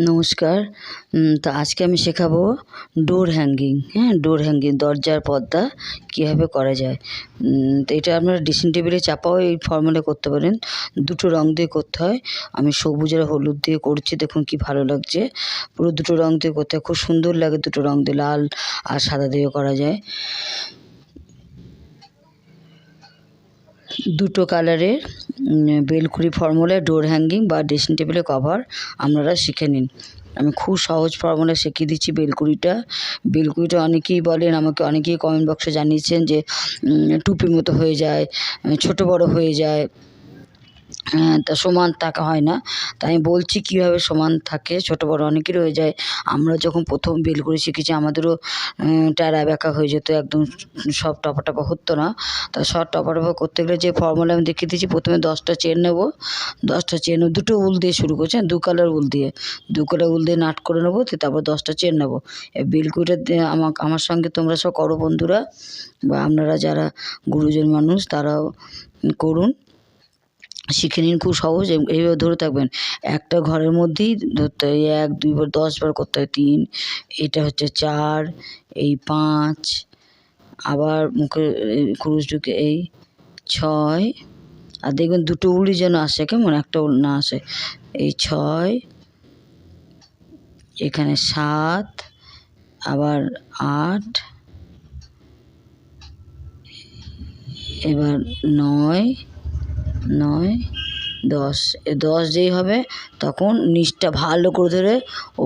নমস্কার। তো আজকে আমি শেখাবো ডোর হ্যাঙ্গিং। ডোর হ্যাঙ্গিং, দরজার পর্দা কীভাবে করা যায়। তো এটা আপনারা ড্রেসিং টেবিলে চাপাও এই ফর্মুলা করতে পারেন। দুটো রং দিয়ে করতে হয়। আমি সবুজ আর হলুদ দিয়ে করছি, দেখুন কি ভালো লাগছে। পুরো দুটো রং দিয়ে করতে হয়, খুব সুন্দর লাগে। দুটো রং দিয়ে, লাল আর সাদা দিয়ে করা যায়। দুটো কালারের বেলকুড়ি ফর্মুলায় ডোর হ্যাঙ্গিং বা ড্রেসিং টেবিলে কভার আপনারা শিখে নিন। আমি খুব সহজ ফর্মুলা শিখিয়ে দিচ্ছি। বেলকুড়িটা অনেকেই বলেন, আমাকে অনেকেই কমেন্ট বক্সে জানিয়েছেন যে টুপির মতো হয়ে যায়, ছোট বড় হয়ে যায়, তা সমান থাকা হয় না। তাই আমি বলছি কীভাবে সমান থাকে, ছোট বড় অনেকেরই হয়ে যায়। আমরা যখন প্রথম বেলকুড়ি শিখেছি আমাদেরও ট্যাড়া ব্যাকা হয়ে যেত, একদম সব টপা হতো না। তা সব টপা করতে গেলে যে ফর্মুলা আমি দেখিয়ে দিচ্ছি, প্রথমে 10টা চেন নেব। 10টা চেন দুটো উল দিয়ে শুরু করছি, দু কালার উল দিয়ে নাট করে নেবো। তারপর 10টা চেন নেবো। বেলকুড়িটা আমার সঙ্গে তোমরা সব করো বন্ধুরা, বা আপনারা যারা গুরুজন মানুষ তারাও করুন, শিখে নিন। খুব সহজ, এইভাবে ধরে থাকবেন। একটা ঘরের মধ্যেই ধরতে হয়, 1 2 বার 10 বার করতে হয়। 3, এটা হচ্ছে 4, এই 5, আবার মুখে কুরুশ ঢুকে এই 6, আর দেখবেন দুটো উলই যেন আসে, কেমন একটা উল না আসে। এই 6, এখানে 7, আবার 8, এবার 9, 10 যেই হবে তখন নিচটা ভালো করে ধরে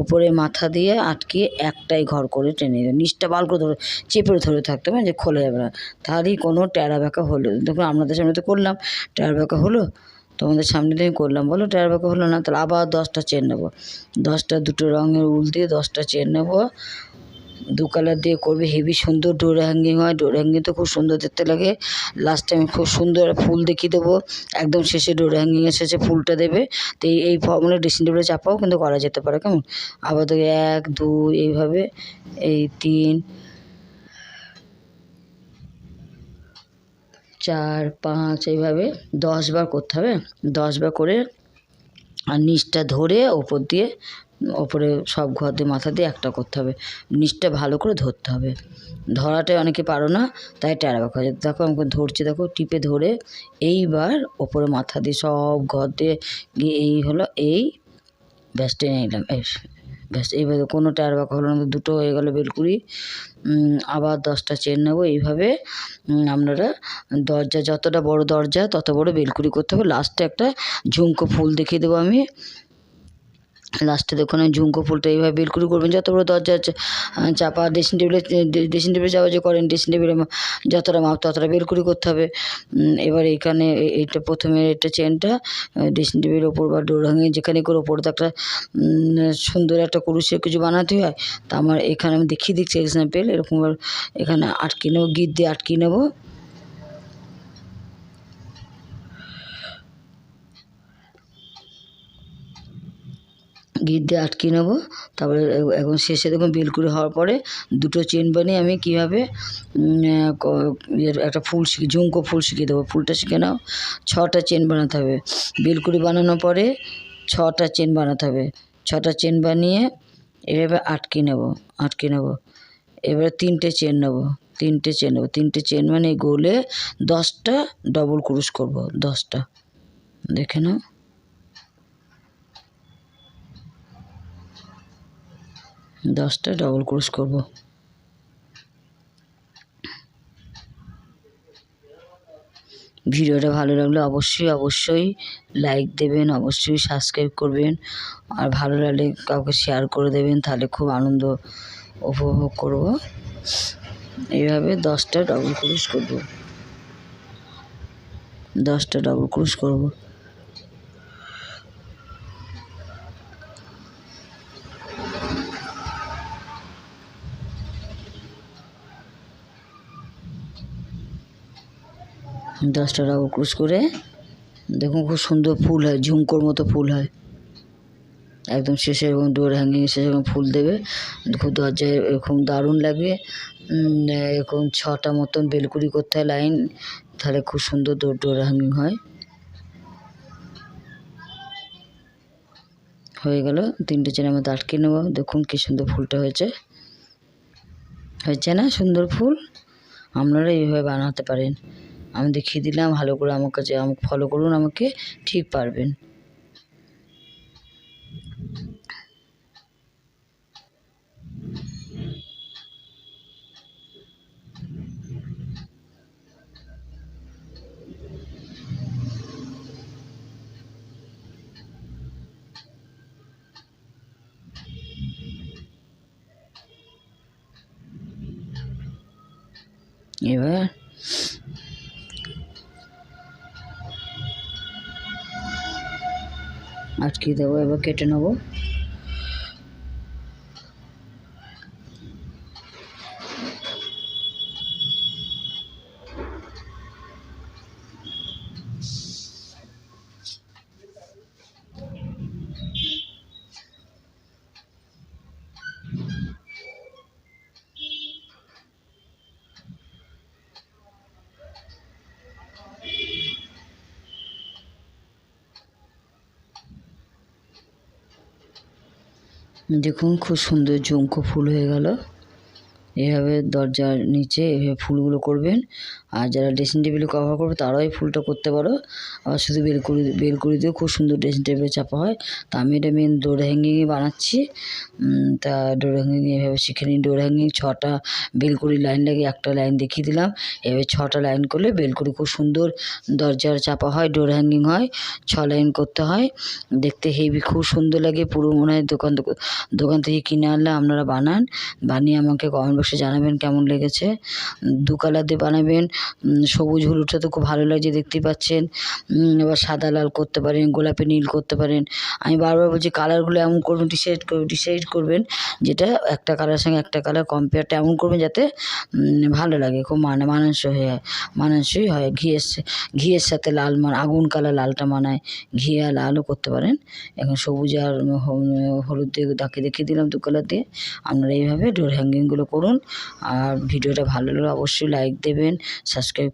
ওপরে মাথা দিয়ে আটকিয়ে একটাই ঘর করে টেনে দেবে। নিচটা ভালো করে ধরে চেপে ধরে থাকতে হবে, যে খোলা যাবে না, তাহলেই কোনো ট্যাড়া ব্যাকা হলো। দেখুন আপনাদের সামনে তো করলাম, ট্যাড়া ব্যাকা হলো, তোমাদের সামনে দিয়ে করলাম, বলো ট্যাড়া ব্যাকা হলো না। তাহলে আবার 10টা চেন নেবো। 10টা দুটো রঙের উল দিয়ে 10টা চেন নেবো। দু কালার দিয়ে করবে, হেভি সুন্দর ডোর হ্যাঙ্গিং হয়। ডোর হ্যাঙ্গিং তো খুব সুন্দর দেখতে লাগে। লাস্টে আমি খুব সুন্দর ফুল দেখিয়ে দেবো। একদম শেষে ডোর হ্যাঙ্গিংয়ের শেষে ফুলটা দেবে। তো এই ফর্মুলা ড্রেসিং টেবিলে চাপাও কিন্তু করা যেতে পারে, কেমন। আবার তো 1 2 এইভাবে, এই 3 4 5 এইভাবে 10 বার করতে হবে। 10 বার করে আর নিচটা ধরে ওপরে সব ঘর দিয়ে মাথা দিয়ে একটা করতে হবে। নিচটা ভালো করে ধরতে হবে। ধরাটাই অনেকে পারো না, তাই ট্যাড়া ব্যাকা হয়ে যায়। দেখো আমাকে ধরছি, দেখো টিপে ধরে এইবার ওপরে মাথা দিয়ে সব ঘর দিয়ে গিয়ে এই হলো, এই ব্যাস টেনে নিলাম। ব্যাস এইভাবে কোনো ট্যাড়া ব্যাকা হলো না। দুটো হয়ে গেল বেলকুড়ি। আবার 10টা চেন নেবো। এইভাবে আপনারা দরজা, যতটা বড় দরজা তত বড় বেলকুড়ি করতে হবে। লাস্টে একটা ঝুমকো ফুল দেখিয়ে দেবো আমি। লাস্টে দেখুন আমি ঝুমকো ফুলটা এইভাবে বেলকুড়ি করবেন। যত বড় দরজা চাপা ড্রেসিং টেবিলে চাপা যে করেন, ড্রেসিং টেবিলে যতটা মাপ ততটা বেলকুড়ি করতে হবে। এবার এইখানে এইটা প্রথমে এটা চেনটা ড্রেসিং টেবিলের ওপর বা ডোর হ্যাঙ্গিং যেখানে করে ওপরে তো একটা সুন্দর একটা কুরুশের কিছু বানাতে হয়। তা আমার এখানে আমি দেখিয়ে দিচ্ছি এক্সাম্পল। এরকম এখানে আটকে নেবো, গিট দিয়ে আটকে নেবো। গিট দিয়ে আটকে নেবো। তারপরে এখন শেষে দেখুন বেলকুড়ি হওয়ার পরে দুটো চেন বানিয়ে আমি কীভাবে একটা ফুল ঝুমকো ফুল শিখিয়ে দেবো। ফুলটা শিখে নাও। 6টা চেন বানাতে হবে। বেলকুড়ি বানানোর পরে 6টা চেন বানাতে হবে। 6টা চেন বানিয়ে এভাবে আটকে নেবো। এবারে 3টে চেন নেবো। 3টে চেন মানে গোলে 10টা ডবল ক্রুশ করবো। 10টা দেখে নাও। 10টা ডবল ক্রুশ করব। ভিডিওটা ভালো লাগলে অবশ্যই লাইক দেবেন, অবশ্যই সাবস্ক্রাইব করবেন, আর ভালো লাগলে কাউকে শেয়ার করে দেবেন, তাহলে খুব আনন্দ উপভোগ করব। এইভাবে 10টা ডবল ক্রুশ করব। 10টা ডবল ক্রুশ করব। দশটা ডবল ক্রুশ করে দেখুন খুব সুন্দর ফুল হয়, ঝুমকোর মতো ফুল হয়। একদম শেষে এবং ডোর হ্যাঙ্গিং শেষে ফুল দেবে, খুব দরজায় এরকম দারুণ লাগে। এরকম 6টা মতন বেলকুড়ি করতে হয় লাইন, তাহলে খুব সুন্দর ডোর হ্যাঙ্গিং হয়। হয়ে গেল। 3টে চেনের মধ্যে আটকে নেব। দেখুন কি সুন্দর ফুলটা হয়েছে না সুন্দর ফুল। আপনারা এইভাবে বানাতে পারেন। আমি দেখিয়ে দিলাম, ভালো করে আমাকে ফলো করুন, আমাকে ঠিক পারবেন। এবার আটকে দেবো, এবার কেটে নেবো। দেখুন খুব সুন্দর ঝুমকো ফুল হয়ে গেল। এভাবে দরজার নিচে এভাবে ফুলগুলো করবেন। আর যারা ড্রেসিং টেবিলে কভার করবে তারাও এই ফুলটা করতে পারো। আবার শুধু বেলকুড়ি দিয়েও খুব সুন্দর ড্রেসিং টেবিলে চাপা হয়। তা আমি এটা মেন ডোর হ্যাঙ্গিংয়ে বানাচ্ছি। তা ডোর হ্যাঙ্গিং এভাবে শিখে নিন। ডোর হ্যাঙ্গিং 6টা বেলকুড়ি লাইন লাগে, একটা লাইন দেখিয়ে দিলাম। এভাবে 6টা লাইন করলে বেলকুড়ি খুব সুন্দর দরজার চাপা হয়, ডোর হ্যাঙ্গিং হয়। 6 লাইন করতে হয়, দেখতে হেভি খুব সুন্দর লাগে। পুরো মনে হয় দোকান থেকে কিনে আনলে আপনারা বানান, বানিয়ে আমাকে কমেন্ট বক্সে জানাবেন কেমন লেগেছে। 2 কালার দিয়ে বানাবেন। সবুজ হলুদটা তো খুব ভালো লাগছে, দেখতেই পাচ্ছেন। এবার সাদা লাল করতে পারেন, গোলাপি নীল করতে পারেন। আমি বারবার বলছি কালারগুলো এমন করবেন, ডিসাইড করবেন যেটা একটা কালারের সঙ্গে একটা কালার কম্পেয়ারটা এমন করবেন যাতে ভালো লাগে, খুব মানানসই হয়। ঘিয়ের সাথে লাল আগুন কালার লালটা মানায়, ঘি আর লালও করতে পারেন। এখন সবুজ আর হলুদ দিয়ে দেখিয়ে দিলাম 2 কালার দিয়ে। আপনারা এইভাবে ডোর হ্যাঙ্গিংগুলো করুন। আর ভিডিওটা ভালো লাগলে অবশ্যই লাইক দেবেন, সাবস্ক্রাইব